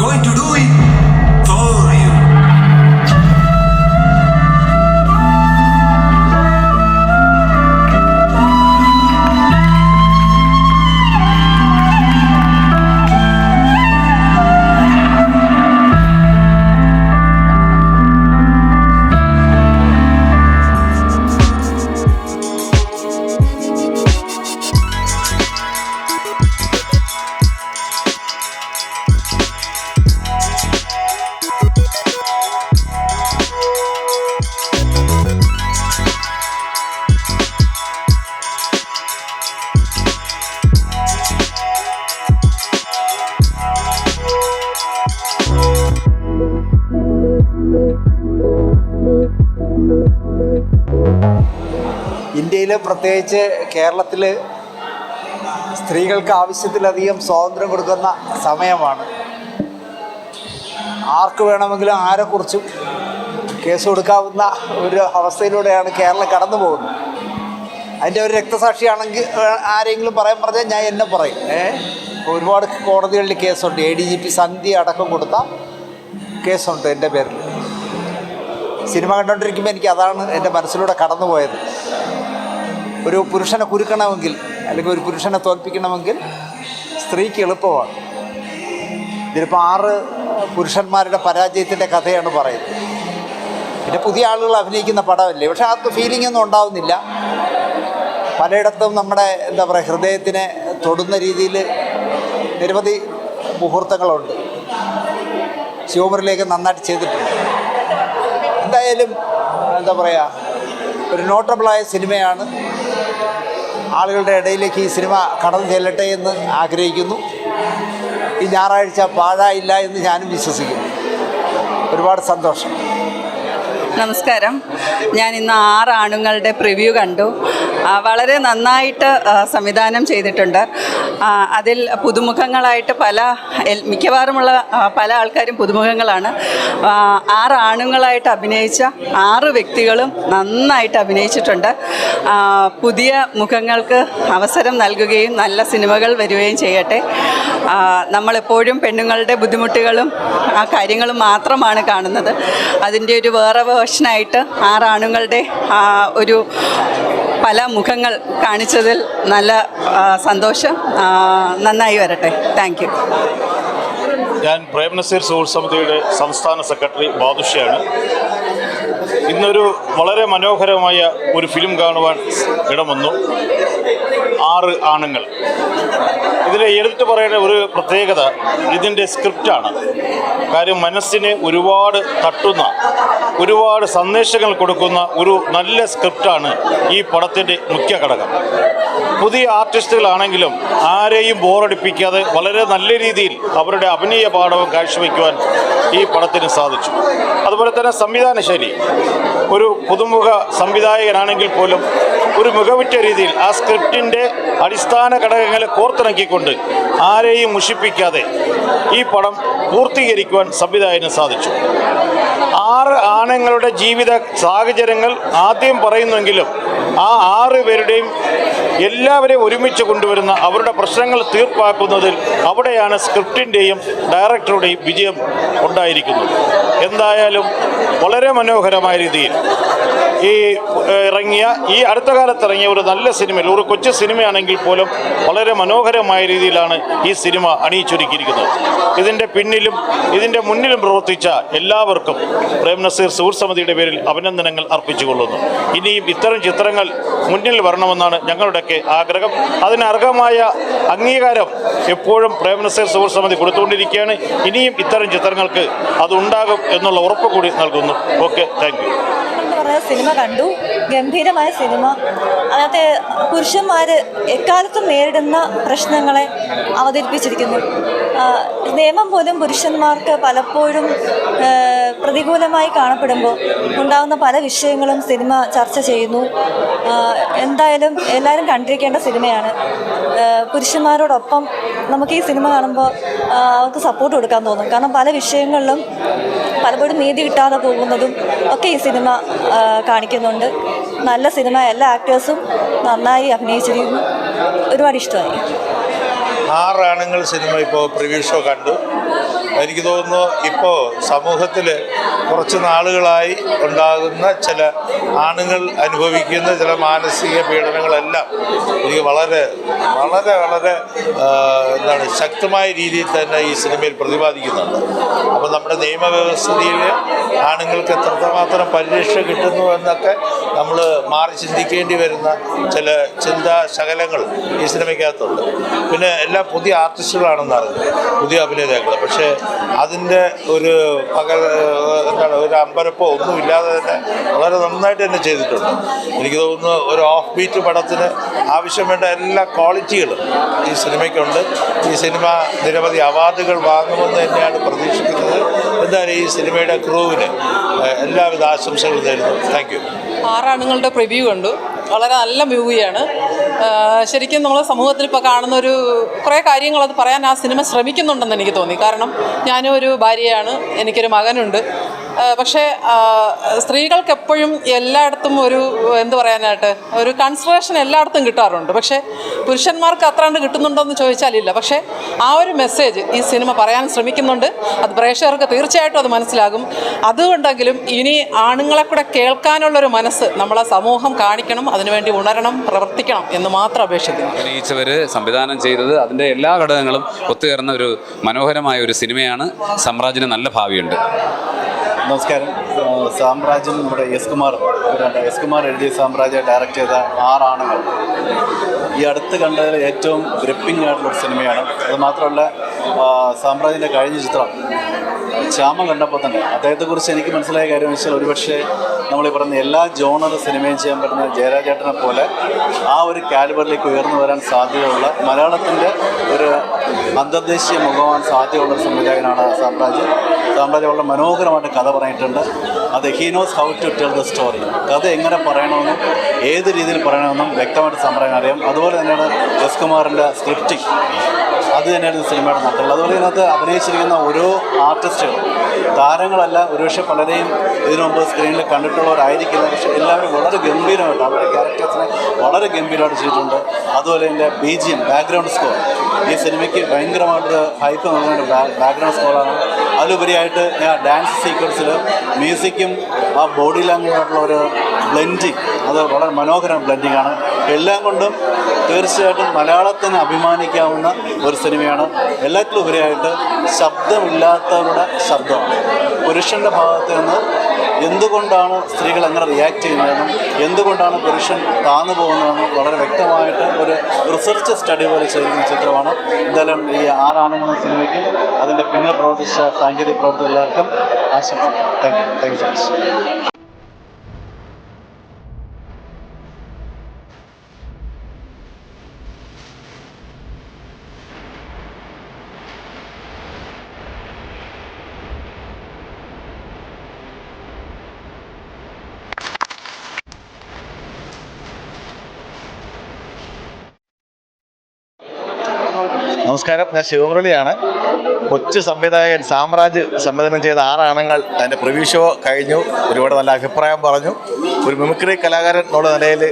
Going to do it for you. ഇന്ത്യയിൽ പ്രത്യേകിച്ച് കേരളത്തിൽ സ്ത്രീകൾക്ക് ആവശ്യത്തിലധികം സ്വാതന്ത്ര്യം കൊടുക്കുന്ന സമയമാണ്. ആർക്ക് വേണമെങ്കിലും ആരെക്കുറിച്ചും കേസ് കൊടുക്കാവുന്ന ഒരു അവസ്ഥയിലൂടെയാണ് കേരളം കടന്നു പോകുന്നത്. അതിൻ്റെ ഒരു രക്തസാക്ഷിയാണെങ്കിൽ ആരെങ്കിലും പറഞ്ഞാൽ ഞാൻ എന്നെ പറയും. ഒരുപാട് കോടതികളിൽ കേസുണ്ട്. ADGP സന്ധ്യ അടക്കം കൊടുത്ത കേസുണ്ട് എൻ്റെ പേരിൽ. സിനിമ കണ്ടുകൊണ്ടിരിക്കുമ്പോൾ എനിക്ക് അതാണ് എൻ്റെ മനസ്സിലൂടെ കടന്നു പോയത്. ഒരു പുരുഷനെ കുരുക്കണമെങ്കിൽ അല്ലെങ്കിൽ ഒരു പുരുഷനെ തോൽപ്പിക്കണമെങ്കിൽ സ്ത്രീക്ക് എളുപ്പമാണ്. ഇതിലിപ്പോൾ 6 പുരുഷന്മാരുടെ പരാജയത്തിൻ്റെ കഥയാണ് പറയുന്നത്. പിന്നെ പുതിയ ആളുകൾ അഭിനയിക്കുന്ന പടമല്ലേ, പക്ഷേ അത് ഫീലിംഗ് ഒന്നും ഉണ്ടാവുന്നില്ല. പലയിടത്തും നമ്മുടെ ഹൃദയത്തിനെ തൊടുന്ന രീതിയിൽ നിരവധി മുഹൂർത്തങ്ങളുണ്ട്. ശിവമുരളിയൊക്കെ നന്നായിട്ട് ചെയ്തിട്ടുണ്ട്. എന്തായാലും ഒരു നോട്ടബിളായ സിനിമയാണ്. ആളുകളുടെ ഇടയിലേക്ക് ഈ സിനിമ കടന്നു ചെല്ലട്ടെ എന്ന് ആഗ്രഹിക്കുന്നു. ഈ ഞായറാഴ്ച പാഴായില്ല എന്ന് ഞാനും വിശ്വസിക്കുന്നു. ഒരുപാട് സന്തോഷം. നമസ്കാരം. ഞാൻ ഇന്ന് 6 ആണുങ്ങളുടെ പ്രിവ്യൂ കണ്ടു. വളരെ നന്നായിട്ട് സംവിധാനം ചെയ്തിട്ടുണ്ട്. അതിൽ പുതുമുഖങ്ങളായിട്ട് മിക്കവാറുമുള്ള പല ആൾക്കാരും പുതുമുഖങ്ങളാണ്. 6 ആണുങ്ങളായിട്ട് അഭിനയിച്ച 6 വ്യക്തികളും നന്നായിട്ട് അഭിനയിച്ചിട്ടുണ്ട്. പുതിയ മുഖങ്ങൾക്ക് അവസരം നൽകുകയും നല്ല സിനിമകൾ വരികയും ചെയ്യട്ടെ. നമ്മളെപ്പോഴും പെണ്ണുങ്ങളുടെ ബുദ്ധിമുട്ടുകളും ആ കാര്യങ്ങളും മാത്രമാണ് കാണുന്നത്. അതിൻ്റെ ഒരു വേറെ വേർഷനായിട്ട് 6 ആണുങ്ങളുടെ ഒരു പല മുഖങ്ങൾ കാണിച്ചതിൽ നല്ല സന്തോഷം. നന്നായി വരട്ടെ. Thank you. ഞാൻ പ്രേം നസീർ സുഹൃത്ത് സമിതിയുടെ സംസ്ഥാന സെക്രട്ടറി ബാദുഷയാണ്. ഇന്നൊരു വളരെ മനോഹരമായ ഒരു ഫിലിം കാണുവാൻ ഇടവന്നു. 6 ആണുങ്ങൾ. ഇതിലെ എടുത്തു പറയേണ്ട ഒരു പ്രത്യേകത ഇതിൻ്റെ സ്ക്രിപ്റ്റാണ്. കാര്യം മനസ്സിനെ ഒരുപാട് തട്ടുന്ന, ഒരുപാട് സന്ദേശങ്ങൾ കൊടുക്കുന്ന ഒരു നല്ല സ്ക്രിപ്റ്റാണ് ഈ പടത്തിൻ്റെ മുഖ്യ ഘടകം. പുതിയ ആർട്ടിസ്റ്റുകളാണെങ്കിലും ആരെയും ബോറടിപ്പിക്കാതെ വളരെ നല്ല രീതിയിൽ അവരുടെ അഭിനയ പാഠവും കാഴ്ചവെക്കുവാൻ ഈ പടത്തിന് സാധിച്ചു. അതുപോലെ തന്നെ സംവിധാന ശൈലി, ഒരു പുതുമുഖ സംവിധായകനാണെങ്കിൽ പോലും ഒരു മികവുറ്റ രീതിയിൽ ആ സ്ക്രിപ്റ്റിൻ്റെ അടിസ്ഥാന ഘടകങ്ങളെ കോർത്തിണക്കിക്കൊണ്ട് ആരെയും മുഷിപ്പിക്കാതെ ഈ പടം പൂർത്തീകരിക്കുവാൻ സംവിധായകന് സാധിച്ചു. 6 ആണുങ്ങളുടെ ജീവിത സാഹചര്യങ്ങൾ ആദ്യം പറയുന്നെങ്കിലും ആ 6 പേരുടെയും എല്ലാവരെയും ഒരുമിച്ച് കൊണ്ടുവരുന്ന അവരുടെ പ്രശ്നങ്ങൾ തീർപ്പാക്കുന്നതിൽ അവിടെയാണ് സ്ക്രിപ്റ്റിൻ്റെയും ഡയറക്ടറുടെയും വിജയം ഉണ്ടായിരിക്കുന്നത്. എന്തായാലും വളരെ മനോഹരമായ രീതിയിൽ ഈ അടുത്ത കാലത്ത് ഇറങ്ങിയ ഒരു നല്ല സിനിമയിൽ, ഒരു കൊച്ചു സിനിമയാണെങ്കിൽ പോലും വളരെ മനോഹരമായ രീതിയിലാണ് ഈ സിനിമ അണിയിച്ചൊരുക്കിയിരിക്കുന്നത്. ഇതിൻ്റെ പിന്നിലും ഇതിൻ്റെ മുന്നിലും പ്രവർത്തിച്ച എല്ലാവർക്കും പ്രേം നസീർ സുഹൃത്ത് സമിതിയുടെ പേരിൽ അഭിനന്ദനങ്ങൾ അർപ്പിച്ചുകൊള്ളുന്നു. ഇനിയും ഇത്തരം ചിത്രങ്ങൾ മുന്നിൽ വരണമെന്നാണ് ഞങ്ങളുടെയൊക്കെ ആഗ്രഹം. അതിനർഹമായ അംഗീകാരം എപ്പോഴും പ്രേം നസീർ സുഹൃത്ത് സമിതി കൊടുത്തുകൊണ്ടിരിക്കുകയാണ്. ഇനിയും ഇത്തരം ചിത്രങ്ങൾക്ക് അതുണ്ടാകും എന്നുള്ള ഉറപ്പ് കൂടി നൽകുന്നു. Okay, thank U. സിനിമ കണ്ടു. ഗംഭീരമായ സിനിമ. അതിനകത്ത് പുരുഷന്മാർ എക്കാലത്തും നേരിടുന്ന പ്രശ്നങ്ങളെ അവതരിപ്പിച്ചിരിക്കുന്നു. നിയമം പോലും പുരുഷന്മാർക്ക് പലപ്പോഴും പ്രതികൂലമായി കാണപ്പെടുമ്പോൾ ഉണ്ടാകുന്ന പല വിഷയങ്ങളും സിനിമ ചർച്ച ചെയ്യുന്നു. എന്തായാലും എല്ലാവരും കണ്ടിരിക്കേണ്ട സിനിമയാണ്. പുരുഷന്മാരോടൊപ്പം നമുക്ക് ഈ സിനിമ കാണുമ്പോൾ അവർക്ക് സപ്പോർട്ട് കൊടുക്കാൻ തോന്നും. കാരണം പല വിഷയങ്ങളിലും പലപ്പോഴും നീതി കിട്ടാതെ പോകുന്നതും ഒക്കെ ഈ സിനിമ കാണിക്കുന്നുണ്ട്. നല്ല സിനിമ. എല്ലാ ആക്ടേഴ്സും നന്നായി അഭിനയിച്ചിരിക്കുന്നു. ഒരുപാട് ഇഷ്ടമായി. 6 ആണുങ്ങൾ സിനിമ ഇപ്പോൾ പ്രിവ്യൂ ഷോ കണ്ടു. എനിക്ക് തോന്നുന്നു ഇപ്പോൾ സമൂഹത്തിൽ കുറച്ച് നാളുകളായി ഉണ്ടാകുന്ന ചില ആണുങ്ങൾ അനുഭവിക്കുന്ന ചില മാനസിക പീഡനങ്ങളെല്ലാം എനിക്ക് വളരെ വളരെ വളരെ ശക്തമായ രീതിയിൽ തന്നെ ഈ സിനിമയിൽ പ്രതിപാദിക്കുന്നുണ്ട്. അപ്പോൾ നമ്മുടെ നിയമവ്യവസ്ഥയിൽ ആണുങ്ങൾക്ക് എത്രമാത്രം പരിരക്ഷ കിട്ടുന്നു എന്നൊക്കെ നമ്മൾ മാറി ചിന്തിക്കേണ്ടി വരുന്ന ചില ചിന്താശകലങ്ങൾ ഈ സിനിമയ്ക്കകത്തുണ്ട്. പിന്നെ എല്ലാം പുതിയ ആർട്ടിസ്റ്റുകളാണെന്ന് അറിഞ്ഞു, പുതിയ അഭിനേതാക്കൾ. പക്ഷേ അതിൻ്റെ ഒരു ഒരു അമ്പരപ്പോ ഒന്നുമില്ലാതെ തന്നെ വളരെ നന്നായിട്ട് തന്നെ ചെയ്തിട്ടുണ്ട്. എനിക്ക് തോന്നുന്നു ഒരു ഓഫ് ബീറ്റ് പടത്തിന് ആവശ്യം വേണ്ട എല്ലാ ക്വാളിറ്റികളും ഈ സിനിമയ്ക്കുണ്ട്. ഈ സിനിമ നിരവധി അവാർഡുകൾ വാങ്ങുമെന്ന് തന്നെയാണ് പ്രതീക്ഷിക്കുന്നത്. എന്തായാലും ഈ സിനിമയുടെ ക്രൂവിന് എല്ലാവിധ ആശംസകളും നേരുന്നു. Thank you. 6 ആണുങ്ങളുടെ പ്രിവ്യൂ കണ്ടു. വളരെ നല്ല മൂവിയാണ്. ശരിക്കും നമ്മൾ സമൂഹത്തിൽ ഇപ്പോൾ കാണുന്ന കുറേ കാര്യങ്ങൾ അത് പറയാൻ ആ സിനിമ ശ്രമിക്കുന്നുണ്ടെന്ന് എനിക്ക് തോന്നി. കാരണം ഞാനും ഒരു ഭാര്യയാണ്, എനിക്കൊരു മകനുണ്ട്. പക്ഷേ സ്ത്രീകൾക്ക് എപ്പോഴും എല്ലായിടത്തും എന്ത് പറയാനായിട്ട് ഒരു കൺസിഡറേഷൻ എല്ലായിടത്തും കിട്ടാറുണ്ട്. പക്ഷേ പുരുഷന്മാർക്ക് അത്രാണ്ട് കിട്ടുന്നുണ്ടോയെന്ന് ചോദിച്ചാലില്ല. പക്ഷേ ആ ഒരു മെസ്സേജ് ഈ സിനിമ പറയാൻ ശ്രമിക്കുന്നുണ്ട്. അത് പ്രേക്ഷകർക്ക് തീർച്ചയായിട്ടും അത് മനസ്സിലാകും. അതുകൊണ്ടെങ്കിലും ഇനി ആണുങ്ങളെ കൂടെ കേൾക്കാനുള്ളൊരു മനസ്സ് നമ്മളെ സമൂഹം കാണിക്കണം. അതിനുവേണ്ടി ഉണരണം, പ്രവർത്തിക്കണം എന്ന് മാത്രം അപേക്ഷിക്കുന്നു. അഭിനയിച്ചവർ സംവിധാനം ചെയ്തത് അതിൻ്റെ എല്ലാ ഘടകങ്ങളും ഒത്തുചേർന്ന ഒരു മനോഹരമായ ഒരു സിനിമയാണ്. സാമ്രാജ്യത്തിന് നല്ല ഭാവിയുണ്ട്. നമസ്കാരം. സാമ്രാജ്യം നമ്മുടെ എസ് കുമാർ എഴുതിയ സാമ്രാജ്യം ഡയറക്റ്റ് ചെയ്ത 6 ആണുങ്ങൾ ഈ അടുത്ത് കണ്ടതിൽ ഏറ്റവും ഗ്രിപ്പിംഗ് ആയിട്ടുള്ളൊരു സിനിമയാണ്. അത് മാത്രമല്ല സാമ്രാജ്യത്തിൻ്റെ കഴിഞ്ഞ ചിത്രം ശ്യാമം കണ്ടപ്പോൾ തന്നെ അദ്ദേഹത്തെക്കുറിച്ച് എനിക്ക് മനസ്സിലായ കാര്യം വെച്ചാൽ ഒരുപക്ഷെ നമ്മൾ ഈ പറയുന്ന എല്ലാ ജോണർ സിനിമയും ചെയ്യാൻ പറ്റുന്ന ജയരാജേട്ടനെ പോലെ ആ ഒരു കാലിബറിലേക്ക് ഉയർന്നു വരാൻ സാധ്യതയുള്ള മലയാളത്തിൻ്റെ ഒരു അന്തർദേശീയ മുഖമാൻ സാധ്യതയുള്ള ഒരു സംവിധായകനാണ് സാമ്രാജ്യം. വളരെ മനോഹരമായിട്ട് കഥ പറഞ്ഞിട്ടുണ്ട്. അത് he knows how to tell the story. കഥ എങ്ങനെ പറയണമെന്നും ഏത് രീതിയിൽ പറയണമെന്നും വ്യക്തമായിട്ട് സംഭവം അറിയാം. അതുപോലെ തന്നെയാണ് എസ് കുമാറിൻ്റെ സ്ക്രിപ്റ്റിംഗ്. അത് തന്നെയാണ് സിനിമയുടെ നട്ടൽ. അതുപോലെ ഇതിനകത്ത് അഭിനയിച്ചിരിക്കുന്ന ഓരോ ആർട്ടിസ്റ്റുകളും താരങ്ങളല്ല, ഒരുപക്ഷെ പലരെയും ഇതിനു മുമ്പ് സ്ക്രീനിൽ കണ്ടിട്ടുള്ളവരായിരിക്കില്ല. പക്ഷേ എല്ലാവരും വളരെ ഗംഭീരമായിട്ട് അവരുടെ ക്യാരക്ടേഴ്സിനെ വളരെ ഗംഭീരമായിട്ട് ചെയ്തിട്ടുണ്ട്. അതുപോലെ എൻ്റെ BGM ബാക്ക്ഗ്രൗണ്ട് സ്കോർ ഈ സിനിമയ്ക്ക് ഭയങ്കരമായിട്ടൊരു ഹൈപ്പ് നൽകുന്ന ബാക്ക്ഗ്രൗണ്ട് സ്കോറാണ്. അതിലുപരിയായിട്ട് ഞാൻ ഡാൻസ് സീക്വൻസിൽ മ്യൂസിക്കും ആ ബോഡി ലാംഗ്വേജായിട്ടുള്ള ഒരു ബ്ലെൻഡിങ്, അത് വളരെ മനോഹരം ബ്ലെൻഡിങ്ങാണ്. എല്ലാം കൊണ്ടും തീർച്ചയായിട്ടും മലയാളത്തിന് അഭിമാനിക്കാവുന്ന ഒരു സിനിമയാണ്. എല്ലാത്തിലും ഉപരിയായിട്ട് ശബ്ദമില്ലാത്തവരുടെ ശബ്ദമാണ്. പുരുഷൻ്റെ ഭാഗത്ത് നിന്ന് എന്തുകൊണ്ടാണ് സ്ത്രീകൾ അങ്ങനെ റിയാക്ട് ചെയ്യുന്നതെന്നും എന്തുകൊണ്ടാണ് പുരുഷൻ താന്നു പോകുന്നതെന്നും വളരെ വ്യക്തമായിട്ട് ഒരു റിസർച്ച് സ്റ്റഡി പോലെ ചെയ്യുന്ന ചിത്രമാണ്. എന്തായാലും ഈ 6 ആണുങ്ങൾ സിനിമയ്ക്ക് അതിൻ്റെ പിന്നിൽ പ്രവർത്തിച്ച സാങ്കേതിക പ്രവർത്തകർക്കും ആശംസ. Thank you so much. നമസ്കാരം, ഞാൻ ശിവമുരളിയാണ്. കൊച്ചു സംവിധായകൻ സാമ്രാജ്യം സംവിധാനം ചെയ്ത 6 ആണുങ്ങൾ അതിൻ്റെ പ്രിവ്യൂ ഷോ കഴിഞ്ഞു. ഒരുപാട് നല്ല അഭിപ്രായം പറഞ്ഞു. ഒരു മിമിക്രി കലാകാരൻ എന്നുള്ള നിലയിൽ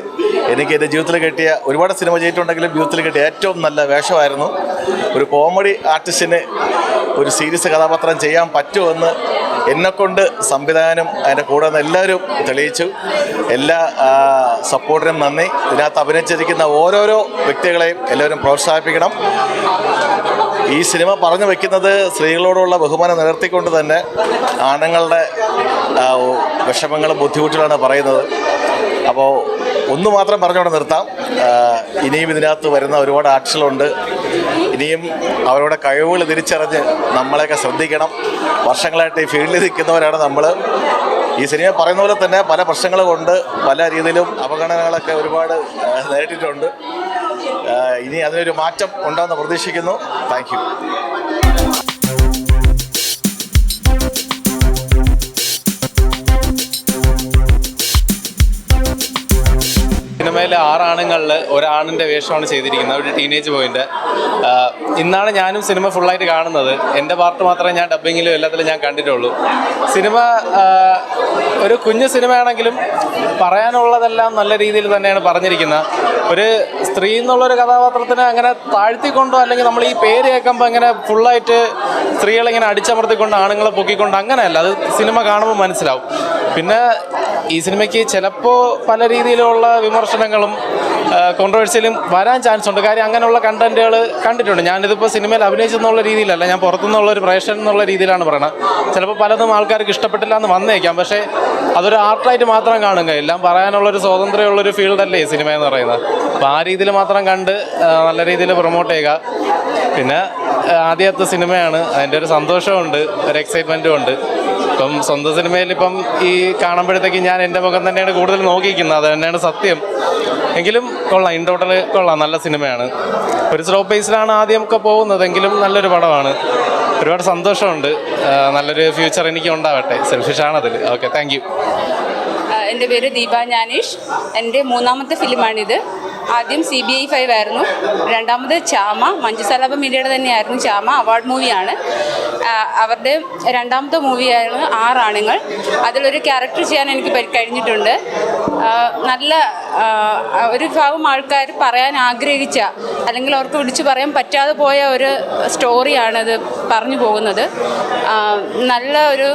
എനിക്ക് എൻ്റെ ജീവിതത്തിൽ കിട്ടിയ ഒരുപാട് സിനിമ ചെയ്തിട്ടുണ്ടെങ്കിലും ജീവിതത്തിൽ കിട്ടിയ ഏറ്റവും നല്ല വേഷമായിരുന്നു. ഒരു കോമഡി ആർട്ടിസ്റ്റിന് ഒരു സീരിയസ് കഥാപാത്രം ചെയ്യാൻ പറ്റുമെന്ന് എന്നെക്കൊണ്ട് സംവിധാനം അതിൻ്റെ കൂടെ നിന്ന് എല്ലാവരും തെളിയിച്ചു. എല്ലാ സപ്പോർട്ടിനും നന്ദി. ഇതിനകത്ത് അഭിനയിച്ചിരിക്കുന്ന ഓരോരോ വ്യക്തികളെയും എല്ലാവരും പ്രോത്സാഹിപ്പിക്കണം. ഈ സിനിമ പറഞ്ഞു വയ്ക്കുന്നത് സ്ത്രീകളോടുള്ള ബഹുമാനം നിലനിർത്തിക്കൊണ്ട് തന്നെ ആണുങ്ങളുടെ വിഷമങ്ങളും ബുദ്ധിമുട്ടുകളാണ് പറയുന്നത്. അപ്പോൾ ഒന്ന് മാത്രം പറഞ്ഞുകൊണ്ട് നിർത്താം. ഇനിയും ഇതിനകത്ത് വരുന്ന ഒരുപാട് ആർട്ടിസ്റ്റുകളുണ്ട്. ഇനിയും അവരുടെ കഴിവുകൾ തിരിച്ചറിഞ്ഞ് നമ്മളെയൊക്കെ ശ്രദ്ധിക്കണം. വർഷങ്ങളായിട്ട് ഈ ഫീൽഡിൽ നിൽക്കുന്നവരാണ് നമ്മൾ. ഈ സിനിമ പറയുന്ന പോലെ തന്നെ പല പ്രശ്നങ്ങൾ കൊണ്ട് പല രീതിയിലും അവഗണനകളൊക്കെ ഒരുപാട് നേരിട്ടിട്ടുണ്ട്. ഇനി അതിനൊരു മാറ്റം ഉണ്ടാകുമെന്ന് പ്രതീക്ഷിക്കുന്നു. Thank you. സിനിമയിലെ 6 ആണുങ്ങളിൽ ഒരാണിൻ്റെ വേഷമാണ് ചെയ്തിരിക്കുന്നത്, ഒരു ടീനേജ് ബോയിൻ്റെ. ഇന്നാണ് ഞാനും സിനിമ ഫുള്ളായിട്ട് കാണുന്നത്. എൻ്റെ പാർട്ട് മാത്രമേ ഞാൻ ഡബ്ബിങ്ങിലും എല്ലാത്തിലും ഞാൻ കണ്ടിട്ടുള്ളൂ. സിനിമ ഒരു കുഞ്ഞു സിനിമയാണെങ്കിലും പറയാനുള്ളതെല്ലാം നല്ല രീതിയിൽ തന്നെയാണ് പറഞ്ഞിരിക്കുന്നത്. ഒരു സ്ത്രീ എന്നുള്ളൊരു കഥാപാത്രത്തിന് അങ്ങനെ താഴ്ത്തിക്കൊണ്ടോ അല്ലെങ്കിൽ നമ്മൾ ഈ പേര് കേൾക്കുമ്പോൾ അങ്ങനെ ഫുള്ളായിട്ട് സ്ത്രീകളിങ്ങനെ അടിച്ചമർത്തിക്കൊണ്ട് ആണുങ്ങളെ പൊക്കിക്കൊണ്ട് അങ്ങനെയല്ല. അത് സിനിമ കാണുമ്പോൾ മനസ്സിലാവും. പിന്നെ ഈ സിനിമയ്ക്ക് ചിലപ്പോൾ പല രീതിയിലുള്ള വിമർശനങ്ങളും കോൺട്രവേഴ്സിയിലും വരാൻ ചാൻസ് ഉണ്ട്. കാര്യം അങ്ങനെയുള്ള കണ്ടന്റുകൾ കണ്ടിട്ടുണ്ട്. ഞാനിതിപ്പോൾ സിനിമയിൽ അഭിനയിച്ചെന്നുള്ള രീതിയിലല്ല, ഞാൻ പുറത്തുനിന്നുള്ള ഒരു പ്രേക്ഷകൻ എന്നുള്ള രീതിയിലാണ് പറയണത്. ചിലപ്പോൾ പലതും ആൾക്കാർക്ക് ഇഷ്ടപ്പെട്ടില്ല എന്ന് വന്നേക്കാം. പക്ഷേ അതൊരു ആർട്ടായിട്ട് മാത്രം കാണുക. എല്ലാം പറയാനുള്ളൊരു സ്വാതന്ത്ര്യമുള്ളൊരു ഫീൽഡല്ലേ ഈ സിനിമ എന്ന് പറയുന്നത്. അപ്പോൾ ആ രീതിയിൽ മാത്രം കണ്ട് നല്ല രീതിയിൽ പ്രൊമോട്ട് ചെയ്യുക. പിന്നെ ആദ്യത്തെ സിനിമയാണ്, അതിൻ്റെ ഒരു സന്തോഷമുണ്ട്, ഒരു എക്സൈറ്റ്മെൻറ്റും ഉണ്ട്. ഇപ്പം സ്വന്തം സിനിമയിൽ ഇപ്പം ഈ കാണുമ്പോഴത്തേക്ക് ഞാൻ എൻ്റെ മുഖം തന്നെയാണ് കൂടുതൽ നോക്കിയിരിക്കുന്നത്. അത് തന്നെയാണ് സത്യം. എങ്കിലും കൊള്ളാം, ഇൻ ടോട്ടൽ കൊള്ളാം, നല്ല സിനിമയാണ്. ഒരു സ്ലോ പേസിലാണ് ആദ്യമൊക്കെ പോകുന്നതെങ്കിലും നല്ലൊരു പടമാണ്. ഒരുപാട് സന്തോഷമുണ്ട്. നല്ലൊരു ഫ്യൂച്ചർ എനിക്ക് ഉണ്ടാവട്ടെ. സെൽഫിഷാണതിൽ. Okay, thank you. എൻ്റെ പേര് ദീപ ജ്ഞാനേഷ്. എൻ്റെ 3ാമത്തെ ഫിലിമാണിത്. ആദ്യം CBI 5 ആയിരുന്നു. രണ്ടാമത് ചാമ, മഞ്ജുസലാഭ മീഡിയയുടെ തന്നെയായിരുന്നു. ചാമ അവാർഡ് മൂവിയാണ്. അവരുടെ 2ാമത്തെ മൂവിയായിരുന്നു 6 ആണുങ്ങൾ. അതിലൊരു ക്യാരക്ടർ ചെയ്യാൻ എനിക്ക് കഴിഞ്ഞിട്ടുണ്ട്. നല്ല ഒരു വിഭാഗം ആൾക്കാർ പറയാൻ ആഗ്രഹിച്ച അല്ലെങ്കിൽ അവർക്ക് വിളിച്ചു പറയാൻ പറ്റാതെ പോയ ഒരു സ്റ്റോറിയാണിത് പറഞ്ഞു പോകുന്നത്. നല്ല ഒരു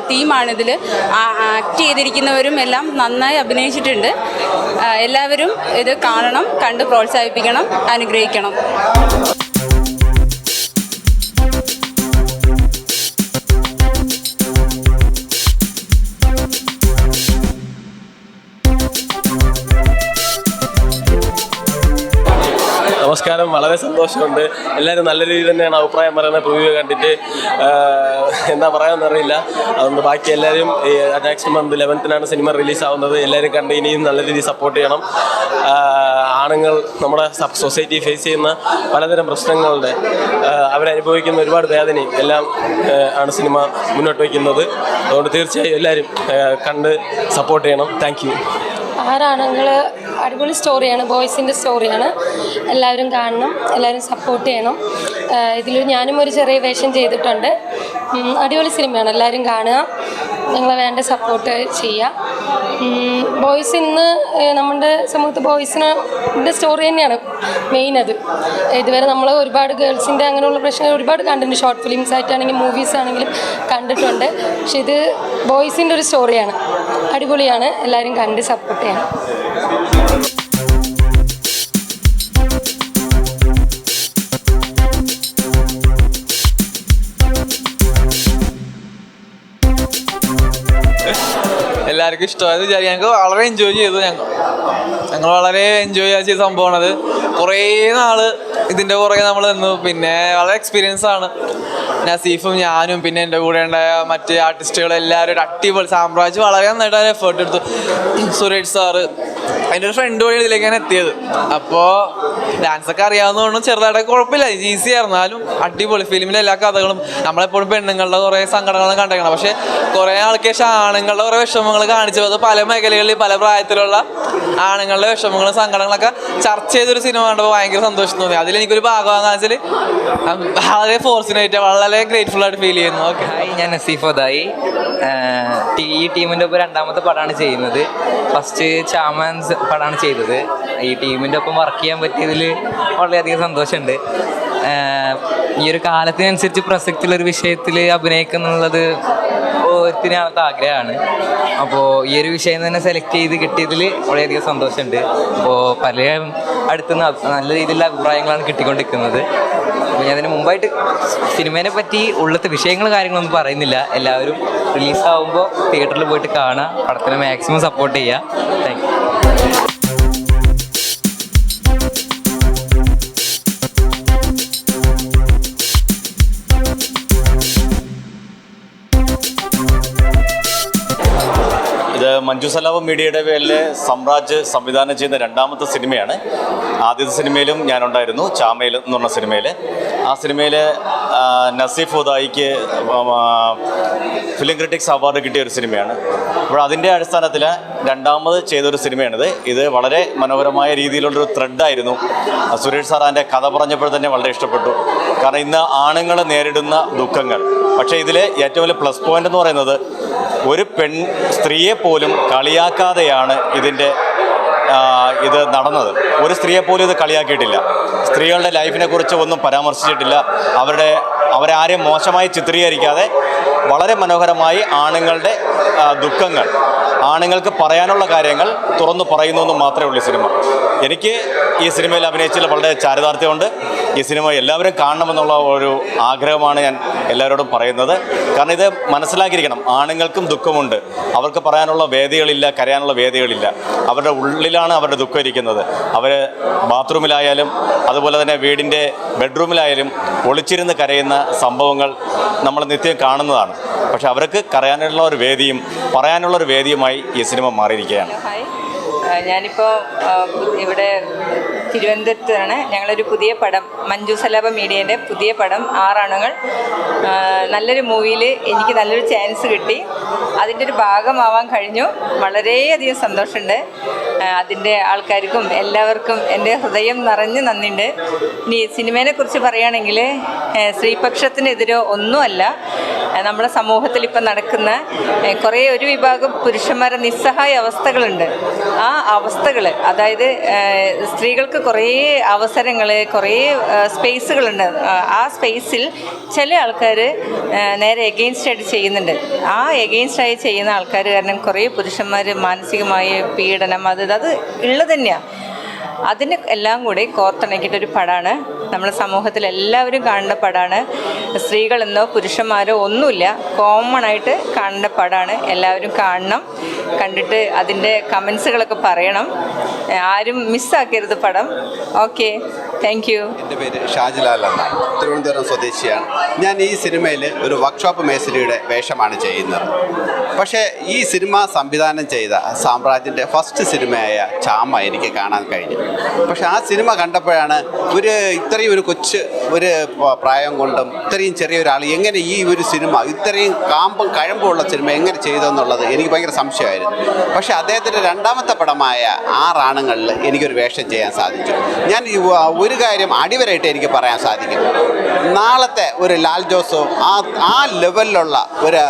തീമാണിതിൽ. ആക്ട് ചെയ്തിരിക്കുന്നവരും എല്ലാം നന്നായി അഭിനയിച്ചിട്ടുണ്ട്. എല്ലാവരും ഇത് കാണണം, കണ്ട് പ്രോത്സാഹിപ്പിക്കണം, അനുഗ്രഹിക്കണം. നമസ്കാരം. വളരെ സന്തോഷമുണ്ട്. എല്ലാവരും നല്ല രീതിയിൽ തന്നെയാണ് അഭിപ്രായം പറയുന്നത്. പ്രിവ്യൂ കണ്ടിട്ട് എന്താ പറയാമെന്ന് അറിയില്ല. അതുകൊണ്ട് ബാക്കി എല്ലാവരും നെക്സ്റ്റ് മന്ത് 11th സിനിമ റിലീസാവുന്നത്. എല്ലാവരും കണ്ട് ഇനിയും നല്ല രീതിയിൽ സപ്പോർട്ട് ചെയ്യണം. ആണുങ്ങൾ നമ്മുടെ സൊസൈറ്റി ഫേസ് ചെയ്യുന്ന പലതരം പ്രശ്നങ്ങളുടെ അവരനുഭവിക്കുന്ന ഒരുപാട് വേദനയും എല്ലാം ആണ് സിനിമ മുന്നോട്ട് വയ്ക്കുന്നത്. അതുകൊണ്ട് തീർച്ചയായും എല്ലാവരും കണ്ട് സപ്പോർട്ട് ചെയ്യണം. Thank you. 6 ആണുങ്ങൾ അടിപൊളി സ്റ്റോറിയാണ്, ബോയ്സിൻ്റെ സ്റ്റോറിയാണ്. എല്ലാവരും കാണണം, എല്ലാവരും സപ്പോർട്ട് ചെയ്യണം. ഇതിൽ ഞാനും ഒരു ചെറിയ വേഷം ചെയ്തിട്ടുണ്ട്. അടിപൊളി സിനിമയാണ്, എല്ലാവരും കാണുക, ഞങ്ങളെ വേണ്ട സപ്പോർട്ട് ചെയ്യുക. ബോയ്സ് ഇന്ന് നമ്മുടെ സമൂഹത്ത് ബോയ്സിൻ്റെ സ്റ്റോറി തന്നെയാണ് മെയിൻ. അത് ഇതുവരെ നമ്മൾ ഒരുപാട് ഗേൾസിൻ്റെ അങ്ങനെയുള്ള പ്രശ്നങ്ങൾ ഒരുപാട് കണ്ടിട്ടുണ്ട്. ഷോർട്ട് ഫിലിംസ് ആയിട്ടാണെങ്കിലും മൂവീസ് ആണെങ്കിലും കണ്ടിട്ടുണ്ട്. പക്ഷെ ഇത് ബോയ്സിൻ്റെ ഒരു സ്റ്റോറിയാണ്, അടിപൊളിയാണ്. എല്ലാവരും കണ്ട് സപ്പോർട്ട് ചെയ്യണം. എല്ലാവർക്കും ഇഷ്ടമായത് വിചാരിക്കും. ഞങ്ങൾക്ക് വളരെ എൻജോയ് ചെയ്തു. ഞങ്ങൾ വളരെ എൻജോയ് ചെയ്ത സംഭവമാണത്. കുറേ നാൾ ഇതിൻ്റെ പുറകെ നമ്മൾ നിന്നു. പിന്നെ വളരെ എക്സ്പീരിയൻസ് ആണ്. നസീഫും ഞാനും പിന്നെ എൻ്റെ കൂടെ ഉണ്ടായ മറ്റ് ആർട്ടിസ്റ്റുകൾ എല്ലാവരും ഒരു അടിപൊളി സാമ്രാജ്യം വളരെ നന്നായിട്ട് എഫേർട്ട് എടുത്തു. സുരേഷ് സാറ് എൻ്റെ ഒരു ഫ്രണ്ട് വഴി ഇതിലേക്കാണ് എത്തിയത്. അപ്പോൾ ഡാൻസൊക്കെ അറിയാവുന്നതുകൊണ്ടും ചെറുതായിട്ടൊക്കെ കുഴപ്പമില്ല, ഈസി ആയിരുന്നാലും അടിപൊളി. ഫിലിമിലെ എല്ലാ കഥകളും നമ്മളെപ്പോഴും പെണ്ണുങ്ങളുടെ കുറേ സങ്കടങ്ങളും കണ്ടേക്കണം. പക്ഷേ കുറേ ആൾക്ക് ശേഷം ആണുങ്ങളുടെ കുറേ വിഷമങ്ങൾ കാണിച്ചു. അത് പല മേഖലകളിൽ പല പ്രായത്തിലുള്ള ആണുങ്ങളുടെ വിഷമങ്ങളും സങ്കടങ്ങളൊക്കെ ചർച്ച ചെയ്തൊരു സിനിമ കണ്ടപ്പോൾ ഭയങ്കര സന്തോഷം തോന്നി. അതിലെനിക്കൊരു ഭാഗമാണെന്ന് വെച്ചാൽ വളരെ ഫോർച്ചുനേറ്റ്, വളരെ ഗ്രേറ്റ്ഫുൾ ആയിട്ട് ഫീൽ ചെയ്യുന്നു. ഓക്കെ, ഞാൻ നസീഫ് ഒതായി. ഈ ടീമിൻ്റെ ഒപ്പം 2ാമത്തെ പടമാണ് ചെയ്യുന്നത്. ഫസ്റ്റ് ചാമ പടമാണ് ചെയ്തത്. ഈ ടീമിൻ്റെ ഒപ്പം വർക്ക് ചെയ്യാൻ പറ്റിയതിൽ വളരെയധികം സന്തോഷമുണ്ട്. ഈ ഒരു കാലത്തിനനുസരിച്ച് പ്രസക്തിയുള്ളൊരു വിഷയത്തിൽ അഭിനയിക്കുന്നുള്ളത് ഒത്തിരിയാമത്തെ ആഗ്രഹമാണ്. അപ്പോൾ ഈ ഒരു വിഷയം തന്നെ സെലക്ട് ചെയ്ത് കിട്ടിയതിൽ വളരെയധികം സന്തോഷമുണ്ട്. അപ്പോൾ പലരും അടുത്തുനിന്ന് നല്ല രീതിയിലുള്ള അഭിപ്രായങ്ങളാണ് കിട്ടിക്കൊണ്ടിരിക്കുന്നത്. അപ്പോൾ ഞാൻ അതിന് മുമ്പായിട്ട് സിനിമേനെ പറ്റി ഉള്ളത്തെ വിഷയങ്ങൾ കാര്യങ്ങളൊന്നും പറയുന്നില്ല. എല്ലാവരും റിലീസാവുമ്പോൾ തിയേറ്ററിൽ പോയിട്ട് കാണുക, പടത്തിനെ മാക്സിമം സപ്പോർട്ട് ചെയ്യുക. Thank you. ഇത് മഞ്ജു സലാപം മീഡിയയുടെ പേരിൽ സാമ്രാജ് സംവിധാനം ചെയ്യുന്ന രണ്ടാമത്തെ സിനിമയാണ്. ആദ്യത്തെ സിനിമയിലും ഞാനുണ്ടായിരുന്നു, ചാമയിൽ എന്ന് പറഞ്ഞ സിനിമയിൽ. ആ സിനിമയിൽ നസീഫ് ഉദായിക്ക് ഫിലിം ക്രിറ്റിക്സ് അവാർഡ് കിട്ടിയ ഒരു സിനിമയാണ്. അപ്പോൾ അതിൻ്റെ അടിസ്ഥാനത്തിൽ രണ്ടാമത് ചെയ്തൊരു സിനിമയാണിത്. ഇത് വളരെ മനോഹരമായ രീതിയിലുള്ളൊരു ത്രെഡായിരുന്നു. സുരേഷ് സാർ അതിൻ്റെ കഥ പറഞ്ഞപ്പോൾ തന്നെ വളരെ ഇഷ്ടപ്പെട്ടു. കാരണം ഇന്ന് ആണുങ്ങൾ നേരിടുന്ന ദുഃഖങ്ങൾ. പക്ഷേ ഇതിൽ ഏറ്റവും വലിയ പ്ലസ് പോയിൻ്റ് എന്ന് പറയുന്നത് ഒരു സ്ത്രീയെ പോലും കളിയാക്കാതെയാണ് ഇത് നടന്നത്. ഒരു സ്ത്രീയെ പോലും ഇത് കളിയാക്കിയിട്ടില്ല. സ്ത്രീകളുടെ ലൈഫിനെ കുറിച്ച് ഒന്നും പരാമർശിച്ചിട്ടില്ല. അവരെ ആരെയും മോശമായി ചിത്രീകരിക്കാതെ വളരെ മനോഹരമായി ആണുങ്ങളുടെ ദുഃഖങ്ങൾ, ആണുങ്ങൾക്ക് പറയാനുള്ള കാര്യങ്ങൾ തുറന്നു പറയുന്നു എന്ന് മാത്രമേ ഉള്ളൂ സിനിമ. എനിക്ക് ഈ സിനിമയിൽ അഭിനയിച്ചതിൽ വളരെ ചാരിതാർത്ഥ്യമുണ്ട്. ഈ സിനിമ എല്ലാവരും കാണണമെന്നുള്ള ഒരു ആഗ്രഹമാണ് ഞാൻ എല്ലാവരോടും പറയുന്നത്. കാരണം ഇത് മനസ്സിലാക്കിയിരിക്കണം, ആണുങ്ങൾക്കും ദുഃഖമുണ്ട്. അവർക്ക് പറയാനുള്ള വേദികളില്ല, കരയാനുള്ള വേദികളില്ല. അവരുടെ ഉള്ളിലാണ് അവരുടെ ദുഃഖം ഇരിക്കുന്നത്. അവർ ബാത്റൂമിലായാലും അതുപോലെ തന്നെ വീടിൻ്റെ ബെഡ്റൂമിലായാലും ഒളിച്ചിരുന്ന് കരയുന്ന സംഭവങ്ങൾ നമ്മൾ നിത്യം കാണുന്നതാണ്. പക്ഷെ അവർക്ക് കരയാനുള്ള ഒരു വേദിയും പറയാനുള്ളൊരു വേദിയുമായി ഈ സിനിമ മാറിയിരിക്കുകയാണ്. ഞാനിപ്പോൾ ഇവിടെ തിരുവനന്തപുരത്താണ്. ഞങ്ങളൊരു പുതിയ പടം, മഞ്ജു സലാപം മീഡിയേൻ്റെ പുതിയ പടം 6 ആണുങ്ങൾ, നല്ലൊരു മൂവിയിൽ എനിക്ക് നല്ലൊരു ചാൻസ് കിട്ടി. അതിൻ്റെ ഒരു ഭാഗമാവാൻ കഴിഞ്ഞു. വളരെയധികം സന്തോഷമുണ്ട്. അതിൻ്റെ ആൾക്കാർക്കും എല്ലാവർക്കും എൻ്റെ ഹൃദയം നിറഞ്ഞ് നന്ദിയുണ്ട്. ഇനി സിനിമേനെക്കുറിച്ച് പറയുകയാണെങ്കിൽ സ്ത്രീപക്ഷത്തിനെതിരോ ഒന്നുമല്ല. നമ്മുടെ സമൂഹത്തിൽ ഇപ്പം നടക്കുന്ന ഒരു വിഭാഗം പുരുഷന്മാരുടെ നിസ്സഹായ അവസ്ഥകളുണ്ട്. ആ അവസ്ഥകൾ, അതായത് സ്ത്രീകൾക്ക് കുറേ അവസരങ്ങൾ, കുറേ സ്പേസുകളുണ്ട്. ആ സ്പേസിൽ ചില ആൾക്കാർ നേരെ എഗെയിൻസ്റ്റായിട്ട് ചെയ്യുന്നുണ്ട്. ആ എഗെയിൻസ്റ്റായി ചെയ്യുന്ന ആൾക്കാർ കാരണം കുറേ പുരുഷന്മാർ മാനസികമായ പീഡനം അത് ഉള്ളത് തന്നെയാണ്. അതിന് എല്ലാം കൂടി കോർത്തിണക്കിയിട്ടൊരു പടമാണ്. നമ്മുടെ സമൂഹത്തിൽ എല്ലാവരും കാണേണ്ട പടമാണ്. സ്ത്രീകളെന്നോ പുരുഷന്മാരോ ഒന്നുമില്ല, കോമൺ ആയിട്ട് കാണേണ്ട പടമാണ്. എല്ലാവരും കാണണം, കണ്ടിട്ട് അതിൻ്റെ കമൻസുകളൊക്കെ പറയണം. ആരും മിസ്സാക്കരുത് പടം. Okay, thank you. എൻ്റെ പേര് ഷാജിലാൽ എന്നാണ്, തിരുവനന്തപുരം സ്വദേശിയാണ്. ഞാൻ ഈ സിനിമയിൽ ഒരു വർക്ക്ഷോപ്പ് മേസ്ത്രിയുടെ വേഷമാണ് ചെയ്യുന്നത്. പക്ഷേ ഈ സിനിമ സംവിധാനം ചെയ്ത സാമ്രാജിൻ്റെ ഫസ്റ്റ് സിനിമയായ ചാമ എനിക്ക് കാണാൻ കഴിഞ്ഞു. പക്ഷെ ആ സിനിമ കണ്ടപ്പോഴാണ് ഇത്രയും ഒരു കൊച്ചു പ്രായം കൊണ്ടും ഇത്രയും ചെറിയൊരാൾ എങ്ങനെ ഈ ഒരു സിനിമ ഇത്രയും കഴമ്പുള്ള സിനിമ എങ്ങനെ ചെയ്തെന്നുള്ളത് എനിക്ക് ഭയങ്കര സംശയമായിരുന്നു. പക്ഷേ അദ്ദേഹത്തിൻ്റെ രണ്ടാമത്തെ പടമായ 6 ആണുങ്ങളിൽ എനിക്കൊരു വേഷം ചെയ്യാൻ സാധിച്ചു. ഞാൻ ഒരു കാര്യം അടിവരായിട്ട് എനിക്ക് പറയാൻ സാധിക്കും. നാളത്തെ ഒരു ലാൽ ജോസോ ആ ലെവലിലുള്ള ഒരു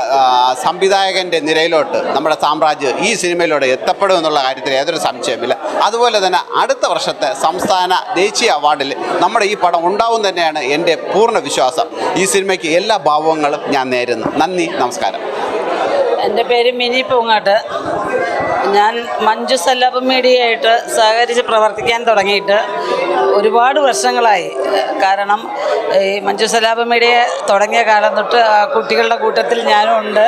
സംവിധായകൻ്റെ നിരയിലോട്ട് നമ്മുടെ സാമ്രാജ് ഈ സിനിമയിലൂടെ എത്തപ്പെടും എന്നുള്ള കാര്യത്തിൽ യാതൊരു സംശയമില്ല. അതുപോലെ തന്നെ അടുത്ത വർഷത്തെ സംസ്ഥാന ദേശീയ അവാർഡിൽ നമ്മുടെ ഈ പടം ഉണ്ടാവും തന്നെയാണ് എൻ്റെ പൂർണ്ണ വിശ്വാസം. ഈ സിനിമയ്ക്ക് എല്ലാ ഭാവങ്ങളും ഞാൻ നേരുന്നു. നന്ദി, നമസ്കാരം. എൻ്റെ പേര് മിനി പൂങ്ങാട്ട്. ഞാൻ മഞ്ജു സലാപം മീഡിയയായിട്ട് സഹകരിച്ച് പ്രവർത്തിക്കാൻ തുടങ്ങിയിട്ട് ഒരുപാട് വർഷങ്ങളായി. കാരണം ഈ മഞ്ജു സലാപം മീഡിയ തുടങ്ങിയ കാലം തൊട്ട് കുട്ടികളുടെ കൂട്ടത്തിൽ ഞാനും ഉണ്ട്.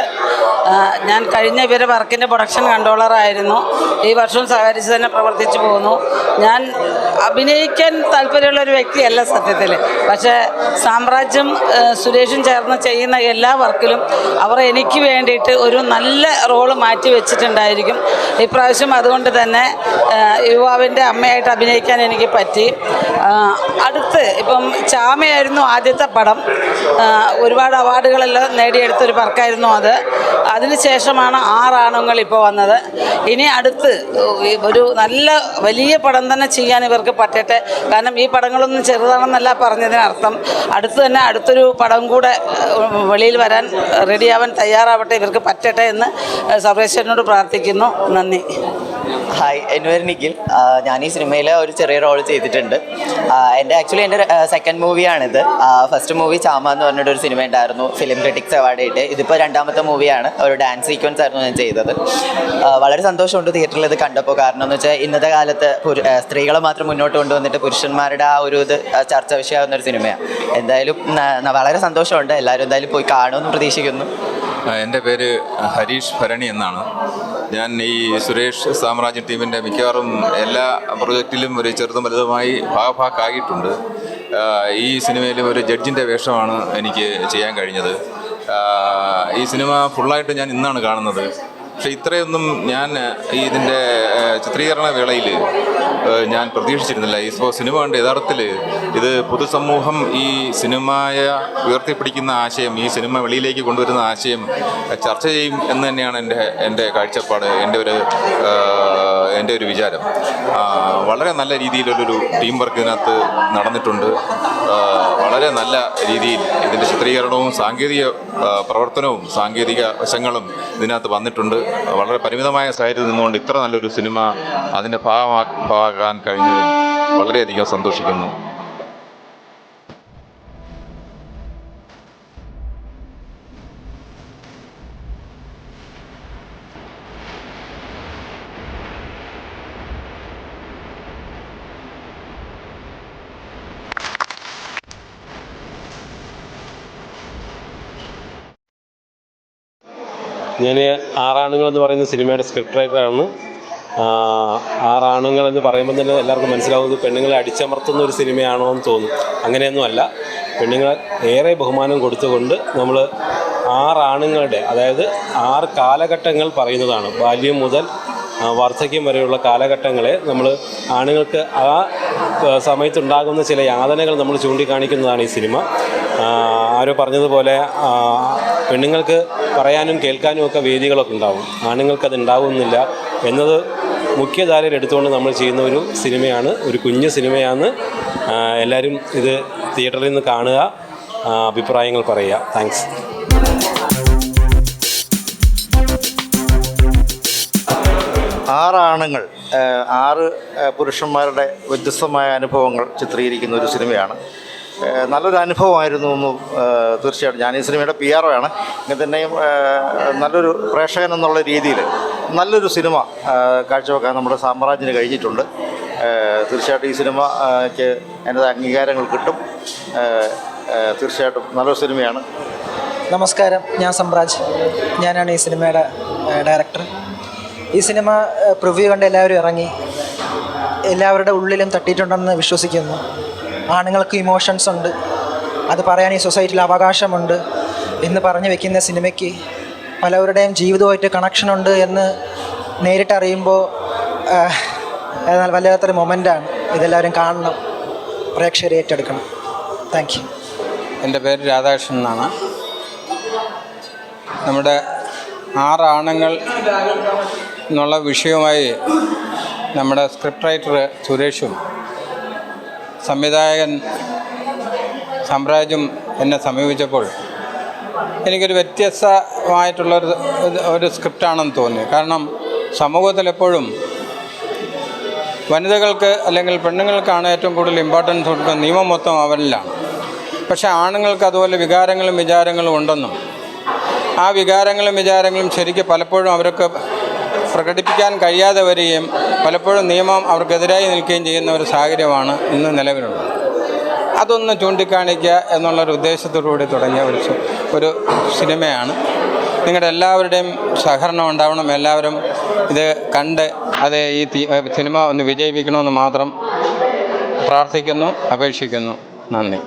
ഞാൻ കഴിഞ്ഞ ഇവരെ വർക്കിൻ്റെ പ്രൊഡക്ഷൻ കൺട്രോളറായിരുന്നു. ഈ വർഷവും സഹകരിച്ച് തന്നെ പ്രവർത്തിച്ചു പോകുന്നു. ഞാൻ അഭിനയിക്കാൻ താല്പര്യമുള്ളൊരു വ്യക്തിയല്ല സത്യത്തിൽ. പക്ഷേ സാമ്രാജ്യം സുരേഷും ചേർന്ന് ചെയ്യുന്ന എല്ലാ വർക്കിലും അവർ എനിക്ക് വേണ്ടിയിട്ട് ഒരു നല്ല റോള് മാറ്റി വെച്ചിട്ടുണ്ടായിരിക്കും ഇപ്രാവശ്യം. അതുകൊണ്ട് തന്നെ യുവാവിൻ്റെ അമ്മയായിട്ട് അഭിനയിക്കാൻ എനിക്ക് പറ്റി. അടുത്ത് ഇപ്പം ചാമയായിരുന്നു ആദ്യത്തെ പടം. ഒരുപാട് അവാർഡുകളെല്ലാം നേടിയെടുത്തൊരു വർക്കായിരുന്നു അത്. അതിനുശേഷമാണ് 6 ആണുങ്ങൾ ഇപ്പോൾ വന്നത്. ഇനി അടുത്ത് ഒരു നല്ല വലിയ പടം തന്നെ ചെയ്യാൻ ഇവർക്ക് പറ്റട്ടെ. കാരണം ഈ പടങ്ങളൊന്നും ചെറുതാണെന്നല്ല പറഞ്ഞതിനർത്ഥം. അടുത്തൊരു പടം കൂടെ വെളിയിൽ വരാൻ റെഡിയാവാൻ തയ്യാറാവട്ടെ, ഇവർക്ക് പറ്റട്ടെ എന്ന് സർവേശ്വരനോട് പ്രാർത്ഥിക്കുന്നു. നന്ദി. ഹായ്, എൻ്റെ പേര് നിഖിൽ. ഞാൻ ഈ സിനിമയിൽ ഒരു ചെറിയ റോൾ ചെയ്തിട്ടുണ്ട്. എൻ്റെ സെക്കൻഡ് മൂവിയാണിത്. ഫസ്റ്റ് മൂവി ചാമ എന്ന് പറഞ്ഞിട്ടൊരു സിനിമ ഉണ്ടായിരുന്നു, ഫിലിം ക്രിറ്റിക്സ് അവാർഡ് ആയിട്ട്. ഇതിപ്പോൾ 2ാമത്തെ മൂവിയാണ്. ഒരു ഡാൻസ് സീക്വൻസ് ആയിരുന്നു ഞാൻ ചെയ്തത്. വളരെ സന്തോഷമുണ്ട് തിയേറ്ററിൽ ഇത് കണ്ടപ്പോൾ. കാരണം എന്ന് വെച്ചാൽ ഇന്നത്തെ കാലത്ത് സ്ത്രീകളെ മാത്രം മുന്നോട്ട് കൊണ്ടുവന്നിട്ട് പുരുഷന്മാരുടെ ആ ഒരു ഇത് ചർച്ച വിഷയമാകുന്ന ഒരു സിനിമയാണ്. എന്തായാലും വളരെ സന്തോഷമുണ്ട്. എല്ലാവരും എന്തായാലും പോയി കാണുമെന്ന് പ്രതീക്ഷിക്കുന്നു. എൻ്റെ പേര് ഹരീഷ് ഭരണി എന്നാണ്. ഞാൻ ഈ സുരേഷ് സാമ്രാജ്യം ടീമിൻ്റെ മിക്കവാറും എല്ലാ പ്രൊജക്റ്റിലും ഒരു ചെറുതും വലുതുമായി ഭാഗമായിട്ടുണ്ട്. ഈ സിനിമയിലും ഒരു ജഡ്ജിൻ്റെ വേഷമാണ് എനിക്ക് ചെയ്യാൻ കഴിഞ്ഞത്. ഈ സിനിമ ഫുള്ളായിട്ട് ഞാൻ ഇന്നാണ് കാണുന്നത്. പക്ഷെ ഇത്രയൊന്നും ഞാൻ ഇതിൻ്റെ ചിത്രീകരണ വേളയിൽ ഞാൻ പ്രതീക്ഷിച്ചിരുന്നില്ല. ഇപ്പോൾ സിനിമ കണ്ട് യഥാർത്ഥത്തിൽ ഇത് പൊതുസമൂഹം ഈ സിനിമയെ ഉയർത്തിപ്പിടിക്കുന്ന ആശയം, ഈ സിനിമ വെളിയിലേക്ക് കൊണ്ടുവരുന്ന ആശയം ചർച്ച ചെയ്യും എന്ന് തന്നെയാണ് എൻ്റെ കാഴ്ചപ്പാട്, എൻ്റെ ഒരു വിചാരം. വളരെ നല്ല രീതിയിലുള്ളൊരു ടീം വർക്ക് ഇതിനകത്ത് നടന്നിട്ടുണ്ട്. വളരെ നല്ല രീതിയിൽ ഇതിൻ്റെ ചിത്രീകരണവും സാങ്കേതിക പ്രവർത്തനവും സാങ്കേതിക വശങ്ങളും ഇതിനകത്ത് വന്നിട്ടുണ്ട്. വളരെ പരിമിതമായ സാഹചര്യത്തിൽ നിന്നുകൊണ്ട് ഇത്ര നല്ലൊരു സിനിമ അതിൻ്റെ ഭാഗമാകാൻ കഴിഞ്ഞതിൽ വളരെയധികം സന്തോഷിക്കുന്നു. ഞാൻ 6 ആണുങ്ങൾ എന്ന് പറയുന്ന സിനിമയുടെ സ്ക്രിപ്റ്റ് റൈറ്ററാണ്. 6 ആണുങ്ങൾ എന്ന് പറയുമ്പോൾ തന്നെ എല്ലാവർക്കും മനസ്സിലാവുന്നത് പെണ്ണുങ്ങളെ അടിച്ചമർത്തുന്ന ഒരു സിനിമയാണോ എന്ന് തോന്നും. അങ്ങനെയൊന്നും അല്ല. പെണ്ണുങ്ങളെ ഏറെ ബഹുമാനം കൊടുത്തുകൊണ്ട് നമ്മൾ 6 ആണുങ്ങളുടെ, അതായത് 6 കാലഘട്ടങ്ങൾ പറയുന്നതാണ്. ബാല്യം മുതൽ വാർദ്ധക്യം വരെയുള്ള കാലഘട്ടങ്ങളെ നമ്മൾ ആണുങ്ങൾക്ക് ആ സമയത്തുണ്ടാകുന്ന ചില യാതനകൾ നമ്മൾ ചൂണ്ടിക്കാണിക്കുന്നതാണ് ഈ സിനിമ. ആരോ പറഞ്ഞതുപോലെ പെണ്ണുങ്ങൾക്ക് പറയാനും കേൾക്കാനും ഒക്കെ വേദികളൊക്കെ ഉണ്ടാവും, ആണുങ്ങൾക്കത് ഉണ്ടാവുന്നില്ല എന്നത് മുഖ്യധാരയിൽ എടുത്തുകൊണ്ട് നമ്മൾ ചെയ്യുന്ന ഒരു സിനിമയാണ്. ഒരു കുഞ്ഞു സിനിമയാണ്. എല്ലാവരും ഇത് തിയേറ്ററിൽ നിന്ന് കാണുക, അഭിപ്രായങ്ങൾ പറയുക. താങ്ക്സ്. 6 ആണുങ്ങൾ, 6 പുരുഷന്മാരുടെ വ്യത്യസ്തമായ അനുഭവങ്ങൾ ചിത്രീകരിക്കുന്ന ഒരു സിനിമയാണ്. നല്ലൊരു അനുഭവമായിരുന്നു എന്ന് തീർച്ചയായിട്ടും. ഞാൻ ഈ സിനിമയുടെ PR ആണ്. ഇങ്ങനെ തന്നെയും നല്ലൊരു പ്രേക്ഷകൻ എന്നുള്ള രീതിയിൽ നല്ലൊരു സിനിമ കാഴ്ചവെക്കാൻ നമ്മുടെ സാമ്രാജ്യത്തിന് കഴിഞ്ഞിട്ടുണ്ട്. തീർച്ചയായിട്ടും ഈ സിനിമയ്ക്ക് എൻ്റെ അംഗീകാരങ്ങൾ കിട്ടും. തീർച്ചയായിട്ടും നല്ലൊരു സിനിമയാണ്. നമസ്കാരം, ഞാൻ സമ്രാജ്. ഞാനാണ് ഈ സിനിമയുടെ ഡയറക്ടർ. ഈ സിനിമ പ്രിവ്യൂ കണ്ട് എല്ലാവരും ഇറങ്ങി, എല്ലാവരുടെ ഉള്ളിലും തട്ടിയിട്ടുണ്ടെന്ന് വിശ്വസിക്കുന്നു. ആണുങ്ങൾക്ക് ഇമോഷൻസ് ഉണ്ട്, അത് പറയാൻ ഈ സൊസൈറ്റിയിൽ അവകാശമുണ്ട് എന്ന് പറഞ്ഞു വെക്കുന്ന സിനിമയ്ക്ക് പലവരുടെയും ജീവിതവുമായിട്ട് കണക്ഷനുണ്ട് എന്ന് നേരിട്ടറിയുമ്പോൾ വല്ലാത്തൊരു മൊമെൻ്റാണ്. ഇതെല്ലാവരും കാണണം, പ്രേക്ഷകരെ ഏറ്റെടുക്കണം. Thank you. എൻ്റെ പേര് രാധാകൃഷ്ണൻ എന്നാണ്. നമ്മുടെ 6 ആണുങ്ങൾ എന്നുള്ള വിഷയവുമായി നമ്മുടെ സ്ക്രിപ്റ്റ് റൈറ്റർ സുരേഷും സംവിധായകൻ സാമ്രാജ്യം എന്നെ സമീപിച്ചപ്പോൾ എനിക്കൊരു വ്യത്യസ്തമായിട്ടുള്ളൊരു സ്ക്രിപ്റ്റാണെന്ന് തോന്നി. കാരണം സമൂഹത്തിലെപ്പോഴും വനിതകൾക്ക് അല്ലെങ്കിൽ പെണ്ണുങ്ങൾക്കാണ് ഏറ്റവും കൂടുതൽ ഇമ്പോർട്ടൻസ് കൊടുക്കുന്നത്. നിയമം മൊത്തം അവരിലാണ്. പക്ഷേ ആണുങ്ങൾക്ക് അതുപോലെ വികാരങ്ങളും വിചാരങ്ങളും ഉണ്ടെന്നും ആ വികാരങ്ങളും വിചാരങ്ങളും ശരിക്കും പലപ്പോഴും അവർക്ക് പ്രകടിപ്പിക്കാൻ കഴിയാതെ വരികയും പലപ്പോഴും നിയമം അവർക്കെതിരായി നിൽക്കുകയും ചെയ്യുന്ന ഒരു സാഹചര്യമാണ് ഇന്ന് നിലവിലുള്ളത്. അതൊന്ന് ചൂണ്ടിക്കാണിക്കുക എന്നുള്ളൊരു ഉദ്ദേശത്തോടുകൂടി തുടങ്ങിയ ഒരു സിനിമയാണ്. നിങ്ങളുടെ എല്ലാവരുടെയും സഹകരണം ഉണ്ടാവണം. എല്ലാവരും ഇത് കണ്ട് അത് ഈ സിനിമ ഒന്ന് വിജയിപ്പിക്കണമെന്ന് മാത്രം പ്രാർത്ഥിക്കുന്നു, അപേക്ഷിക്കുന്നു. നന്ദി.